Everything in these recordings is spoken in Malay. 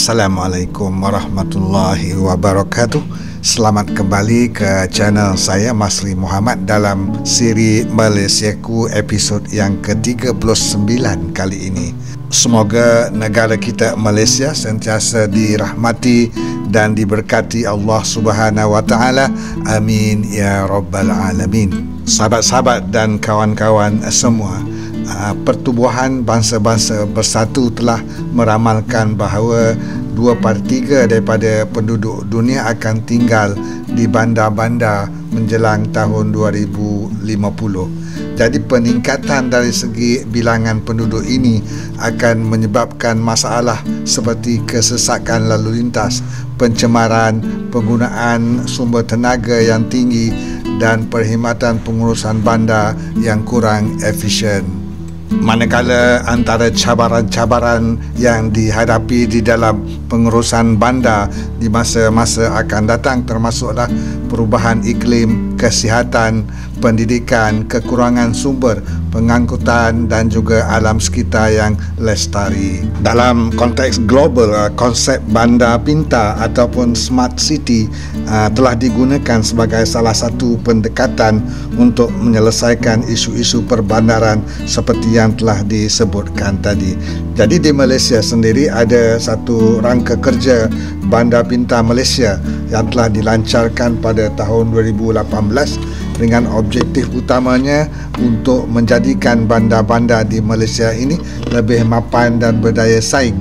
Assalamualaikum warahmatullahi wabarakatuh. Selamat kembali ke channel saya Masri Muhammad dalam siri Malaysiaku episod yang ke-39 kali ini. Semoga negara kita Malaysia sentiasa dirahmati dan diberkati Allah Subhanahu wa taala. Amin ya rabbal alamin. Sahabat-sahabat dan kawan-kawan semua, Pertubuhan Bangsa-Bangsa Bersatu telah meramalkan bahawa 2/3 daripada penduduk dunia akan tinggal di bandar-bandar menjelang tahun 2050. Jadi peningkatan dari segi bilangan penduduk ini akan menyebabkan masalah seperti kesesakan lalu lintas, pencemaran, penggunaan sumber tenaga yang tinggi dan perkhidmatan pengurusan bandar yang kurang efisien. Manakala antara cabaran-cabaran yang dihadapi di dalam pengurusan bandar di masa-masa akan datang termasuklah perubahan iklim, kesihatan, pendidikan, kekurangan sumber pengangkutan dan juga alam sekitar yang lestari. Dalam konteks global, konsep bandar pintar ataupun smart city telah digunakan sebagai salah satu pendekatan untuk menyelesaikan isu-isu perbandaran seperti yang telah disebutkan tadi. Jadi di Malaysia sendiri ada satu rangka kerja Bandar Pintar Malaysia yang telah dilancarkan pada tahun 2018 dengan objektif utamanya untuk menjadikan bandar-bandar di Malaysia ini lebih mapan dan berdaya saing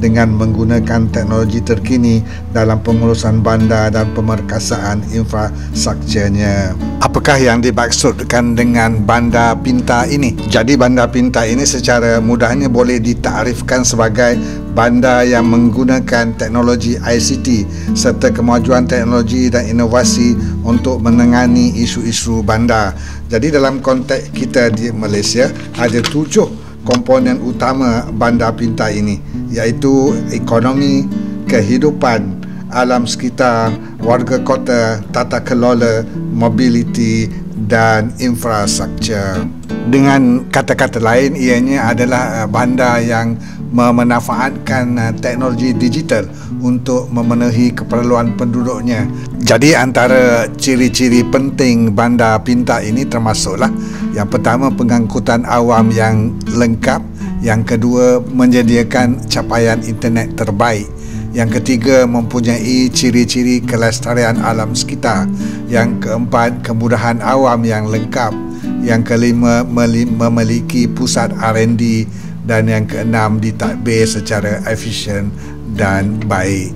dengan menggunakan teknologi terkini dalam pengurusan bandar dan pemerkasaan infrastrukturnya. Apakah yang dimaksudkan dengan bandar pintar ini? Jadi bandar pintar ini secara mudahnya boleh ditarifkan sebagai bandar yang menggunakan teknologi ICT serta kemajuan teknologi dan inovasi untuk menangani isu-isu bandar. Jadi dalam konteks kita di Malaysia ada 7 komponen utama bandar pintar ini, iaitu ekonomi, kehidupan, alam sekitar, warga kota, tata kelola, mobiliti dan infrastruktur. Dengan kata-kata lain, ianya adalah bandar yang memanfaatkan teknologi digital untuk memenuhi keperluan penduduknya. Jadi antara ciri-ciri penting bandar pintar ini termasuklah yang pertama, pengangkutan awam yang lengkap; yang kedua, menyediakan capaian internet terbaik; yang ketiga, mempunyai ciri-ciri kelestarian alam sekitar; yang keempat, kemudahan awam yang lengkap; yang kelima, memiliki pusat R&D; dan yang keenam, ditadbir secara efisien dan baik.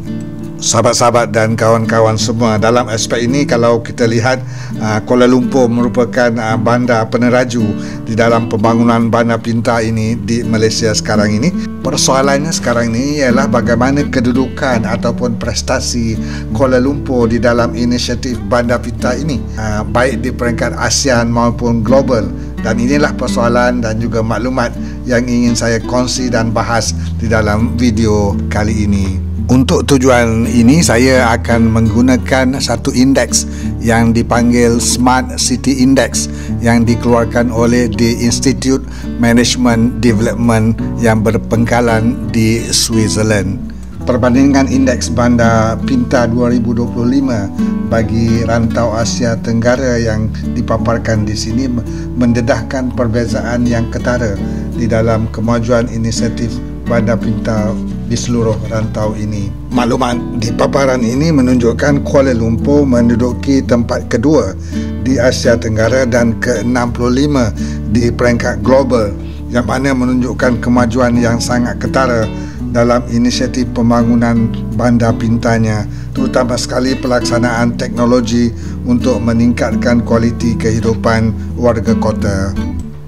Sahabat-sahabat dan kawan-kawan semua, dalam aspek ini kalau kita lihat Kuala Lumpur merupakan bandar peneraju di dalam pembangunan bandar pintar ini di Malaysia sekarang ini. Persoalannya sekarang ini ialah bagaimana kedudukan ataupun prestasi Kuala Lumpur di dalam inisiatif bandar pintar ini, baik di peringkat ASEAN maupun global. Dan inilah persoalan dan juga maklumat yang ingin saya kongsi dan bahas di dalam video kali ini. Untuk tujuan ini saya akan menggunakan satu indeks yang dipanggil Smart City Index yang dikeluarkan oleh The Institute Management Development yang berpengkalan di Switzerland. Perbandingan indeks bandar pintar 2025 bagi rantau Asia Tenggara yang dipaparkan di sini mendedahkan perbezaan yang ketara di dalam kemajuan inisiatif bandar pintar di seluruh rantau ini. Maklumat di paparan ini menunjukkan Kuala Lumpur menduduki tempat kedua di Asia Tenggara dan ke-65 di peringkat global, yang mana menunjukkan kemajuan yang sangat ketara dalam inisiatif pembangunan bandar pintarnya, terutama sekali pelaksanaan teknologi untuk meningkatkan kualiti kehidupan warga kota.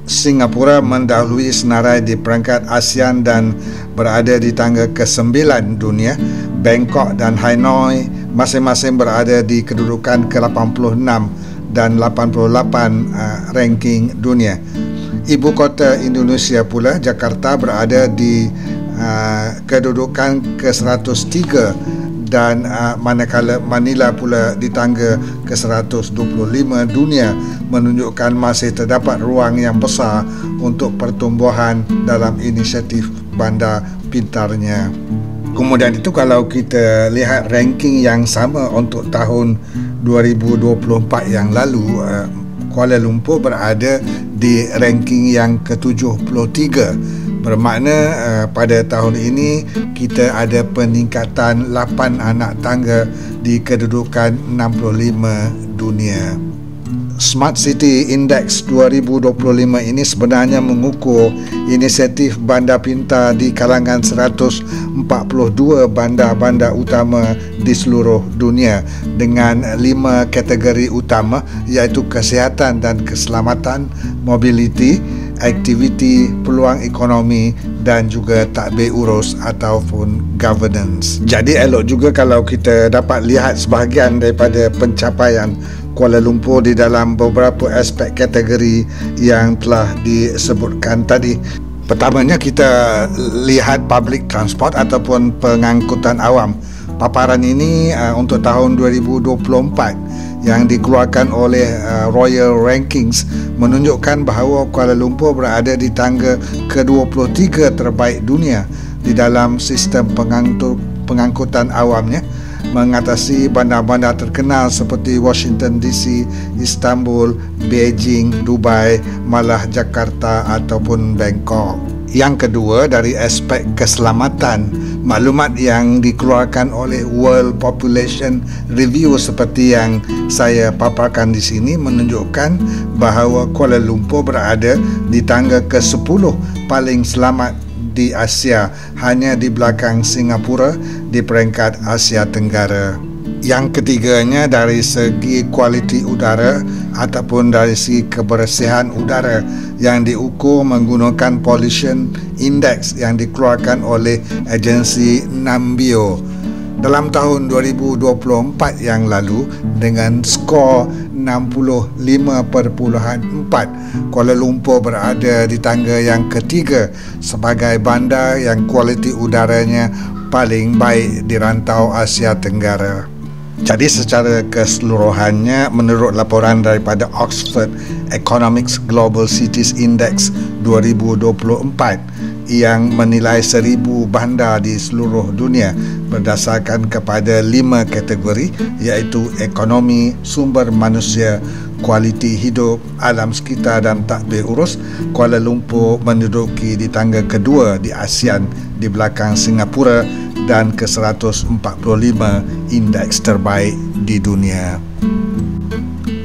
Singapura mendahului senarai di peringkat ASEAN dan berada di tangga ke-9 dunia. Bangkok dan Hanoi masing-masing berada di kedudukan ke-86 dan 88 ranking dunia. Ibu kota Indonesia pula, Jakarta, berada di kedudukan ke-103 dan manakala Manila pula di tangga ke-125 dunia, menunjukkan masih terdapat ruang yang besar untuk pertumbuhan dalam inisiatif bandar pintarnya. Kemudian itu kalau kita lihat ranking yang sama untuk tahun 2024 yang lalu, Kuala Lumpur berada di ranking yang ke-73. Bermakna pada tahun ini kita ada peningkatan 8 anak tangga di kedudukan 65 dunia. Smart City Index 2025 ini sebenarnya mengukur inisiatif bandar pintar di kalangan 142 bandar-bandar utama di seluruh dunia dengan 5 kategori utama, iaitu kesihatan dan keselamatan, mobility, aktiviti, peluang ekonomi dan juga tadbir urus ataupun governance. Jadi elok juga kalau kita dapat lihat sebahagian daripada pencapaian Kuala Lumpur di dalam beberapa aspek kategori yang telah disebutkan tadi. Pertamanya kita lihat public transport ataupun pengangkutan awam. Paparan ini untuk tahun 2024 yang dikeluarkan oleh Royal Rankings menunjukkan bahawa Kuala Lumpur berada di tangga ke-23 terbaik dunia di dalam sistem pengangkutan awamnya, mengatasi bandar-bandar terkenal seperti Washington DC, Istanbul, Beijing, Dubai, malah Jakarta ataupun Bangkok. Yang kedua, dari aspek keselamatan, maklumat yang dikeluarkan oleh World Population Review seperti yang saya paparkan di sini menunjukkan bahawa Kuala Lumpur berada di tangga ke-10 paling selamat di Asia, hanya di belakang Singapura di peringkat Asia Tenggara. Yang ketiganya, dari segi kualiti udara ataupun dari segi kebersihan udara yang diukur menggunakan Pollution Index yang dikeluarkan oleh agensi Nambio. Dalam tahun 2024 yang lalu, dengan skor 65.4, Kuala Lumpur berada di tangga yang ketiga sebagai bandar yang kualiti udaranya paling baik di rantau Asia Tenggara. Jadi secara keseluruhannya, menurut laporan daripada Oxford Economics Global Cities Index 2024 yang menilai 1000 bandar di seluruh dunia berdasarkan kepada 5 kategori, iaitu ekonomi, sumber manusia, kualiti hidup, alam sekitar dan tadbir urus, Kuala Lumpur menduduki di tangga kedua di ASEAN di belakang Singapura dan ke-145 indeks terbaik di dunia.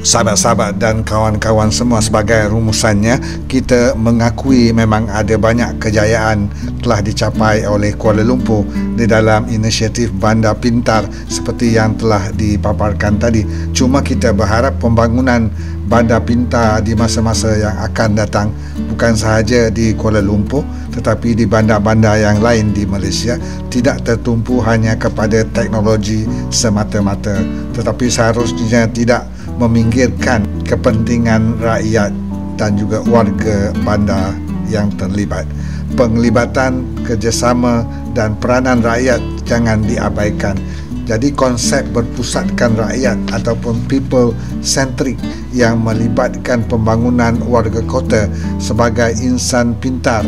Sahabat-sahabat dan kawan-kawan semua, sebagai rumusannya, kita mengakui memang ada banyak kejayaan telah dicapai oleh Kuala Lumpur di dalam inisiatif bandar pintar seperti yang telah dipaparkan tadi. Cuma kita berharap pembangunan bandar pintar di masa-masa yang akan datang bukan sahaja di Kuala Lumpur tetapi di bandar-bandar yang lain di Malaysia tidak tertumpu hanya kepada teknologi semata-mata, tetapi seharusnya tidak meminggirkan kepentingan rakyat dan juga warga bandar yang terlibat. Penglibatan, kerjasama dan peranan rakyat jangan diabaikan. Jadi konsep berpusatkan rakyat ataupun people centric yang melibatkan pembangunan warga kota sebagai insan pintar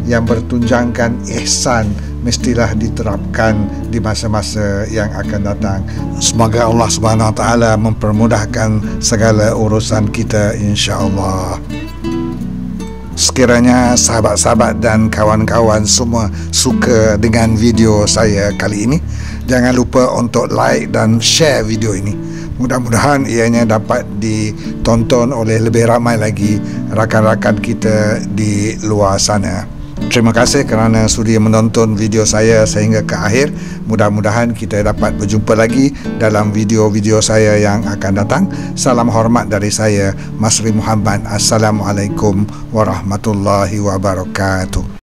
yang bertunjangkan ihsan mestilah diterapkan di masa-masa yang akan datang. Semoga Allah Subhanahu Wa Taala mempermudahkan segala urusan kita, insya-Allah. Sekiranya sahabat-sahabat dan kawan-kawan semua suka dengan video saya kali ini, jangan lupa untuk like dan share video ini. Mudah-mudahan ianya dapat ditonton oleh lebih ramai lagi rakan-rakan kita di luar sana. Terima kasih kerana sudi menonton video saya sehingga ke akhir. Mudah-mudahan kita dapat berjumpa lagi dalam video-video saya yang akan datang. Salam hormat dari saya, Masri Muhammad. Assalamualaikum warahmatullahi wabarakatuh.